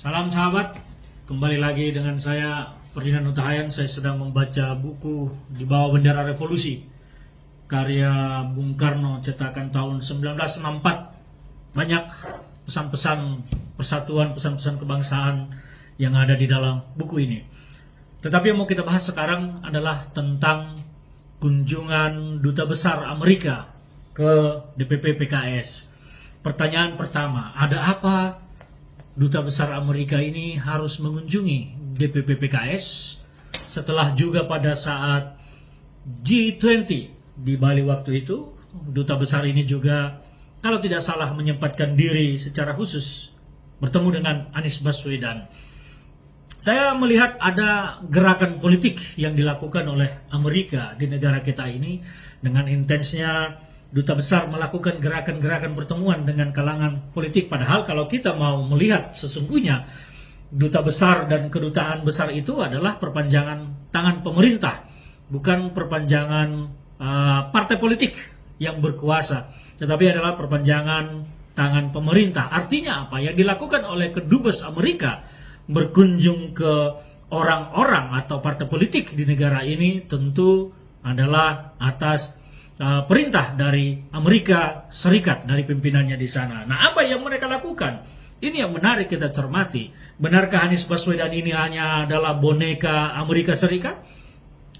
Salam sahabat, kembali lagi dengan saya Ferdinand Utahayan. Saya sedang membaca buku Di Bawah Bendera Revolusi karya Bung Karno, cetakan tahun 1964. Banyak pesan-pesan persatuan, pesan-pesan kebangsaan yang ada di dalam buku ini. Tetapi yang mau kita bahas sekarang adalah tentang kunjungan Duta Besar Amerika ke DPP PKS. Pertanyaan pertama, ada apa Duta Besar Amerika ini harus mengunjungi DPP PKS setelah juga pada saat G20 di Bali waktu itu, Duta Besar ini juga kalau tidak salah menyempatkan diri secara khusus bertemu dengan Anies Baswedan. Saya melihat ada gerakan politik yang dilakukan oleh Amerika di negara kita ini dengan intensnya Duta Besar melakukan gerakan-gerakan pertemuan dengan kalangan politik. Padahal kalau kita mau melihat sesungguhnya Duta Besar dan Kedutaan Besar itu adalah perpanjangan tangan pemerintah, bukan perpanjangan partai politik yang berkuasa, tetapi adalah perpanjangan tangan pemerintah. Artinya apa? Yang dilakukan oleh Kedubes Amerika berkunjung ke orang-orang atau partai politik di negara ini tentu adalah atas perintah dari Amerika Serikat, dari pimpinannya di sana. Nah, apa yang mereka lakukan? Ini yang menarik kita cermati. Benarkah Anies Baswedan ini hanya adalah boneka Amerika Serikat?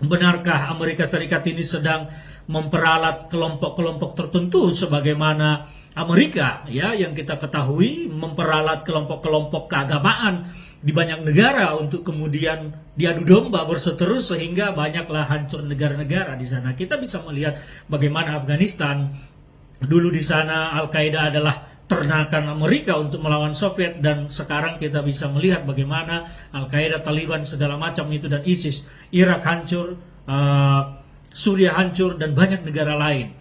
Benarkah Amerika Serikat ini sedang memperalat kelompok-kelompok tertentu sebagaimana Amerika ya yang kita ketahui memperalat kelompok-kelompok keagamaan di banyak negara untuk kemudian diadu domba berseteru sehingga banyaklah hancur negara-negara di sana. Kita bisa melihat bagaimana Afghanistan dulu di sana Al-Qaeda adalah ternakan Amerika untuk melawan Soviet, dan sekarang kita bisa melihat bagaimana Al-Qaeda, Taliban segala macam itu dan ISIS, Irak hancur, Suriah hancur dan banyak negara lain.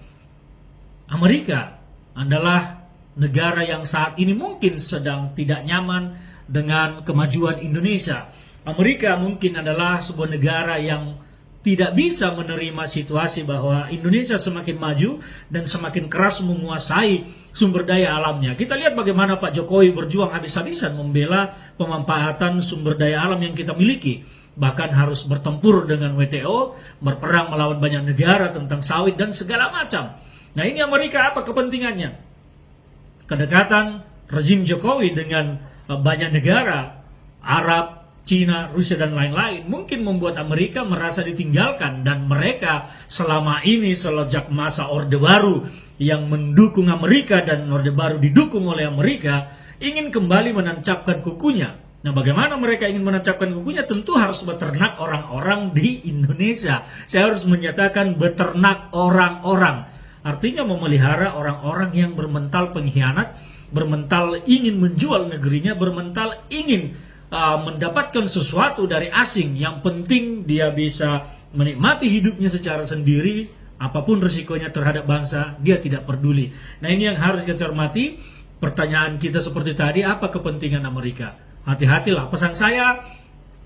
Amerika adalah negara yang saat ini mungkin sedang tidak nyaman dengan kemajuan Indonesia. Amerika mungkin adalah sebuah negara yang tidak bisa menerima situasi bahwa Indonesia semakin maju dan semakin keras menguasai sumber daya alamnya. Kita lihat bagaimana Pak Jokowi berjuang habis-habisan membela pemanfaatan sumber daya alam yang kita miliki. Bahkan harus bertempur dengan WTO, berperang melawan banyak negara tentang sawit dan segala macam. Nah, ini Amerika apa kepentingannya? Kedekatan rezim Jokowi dengan banyak negara, Arab, Cina, Rusia dan lain-lain mungkin membuat Amerika merasa ditinggalkan, dan mereka selama ini sejak masa Orde Baru yang mendukung Amerika dan Orde Baru didukung oleh Amerika ingin kembali menancapkan kukunya. Nah, bagaimana mereka ingin menancapkan kukunya? Tentu harus beternak orang-orang di Indonesia. Saya harus menyatakan beternak orang-orang. Artinya memelihara orang-orang yang bermental pengkhianat, bermental ingin menjual negerinya, bermental ingin mendapatkan sesuatu dari asing. Yang penting dia bisa menikmati hidupnya secara sendiri, apapun risikonya terhadap bangsa, dia tidak peduli. Nah, ini yang harus kita cermati. Pertanyaan kita seperti tadi, apa kepentingan Amerika? Hati-hatilah, pesan saya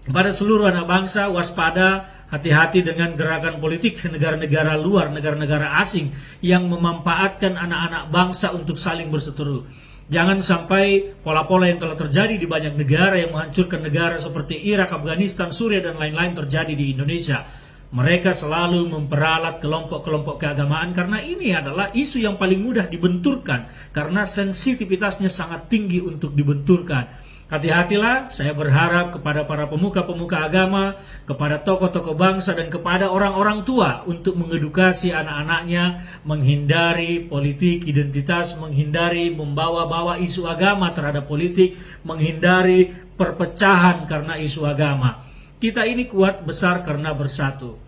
kepada seluruh anak bangsa, waspada, hati-hati dengan gerakan politik negara-negara luar, negara-negara asing yang memanfaatkan anak-anak bangsa untuk saling berseteru. Jangan sampai pola-pola yang telah terjadi di banyak negara yang menghancurkan negara seperti Irak, Afghanistan, Suriah dan lain-lain terjadi di Indonesia. Mereka selalu memperalat kelompok-kelompok keagamaan karena ini adalah isu yang paling mudah dibenturkan karena sensitivitasnya sangat tinggi untuk dibenturkan. Hati-hatilah, saya berharap kepada para pemuka-pemuka agama, kepada tokoh-tokoh bangsa dan kepada orang-orang tua untuk mengedukasi anak-anaknya menghindari politik identitas, menghindari membawa-bawa isu agama terhadap politik, menghindari perpecahan karena isu agama. Kita ini kuat besar karena bersatu.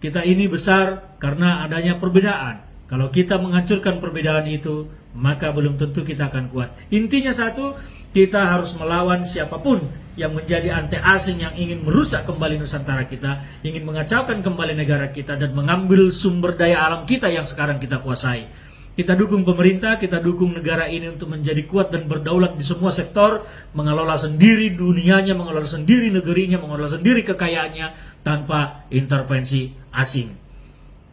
Kita ini besar karena adanya perbedaan. Kalau kita menghancurkan perbedaan itu, maka belum tentu kita akan kuat. Intinya satu, kita harus melawan siapapun yang menjadi anti asing yang ingin merusak kembali Nusantara kita, ingin mengacaukan kembali negara kita dan mengambil sumber daya alam kita yang sekarang kita kuasai. Kita dukung pemerintah, kita dukung negara ini untuk menjadi kuat dan berdaulat di semua sektor, mengelola sendiri dunianya, mengelola sendiri negerinya, mengelola sendiri kekayaannya tanpa intervensi asing.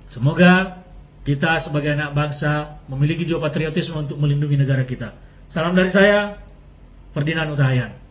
Semoga kita sebagai anak bangsa memiliki jiwa patriotisme untuk melindungi negara kita. Salam dari saya, Ferdinand Utahayan.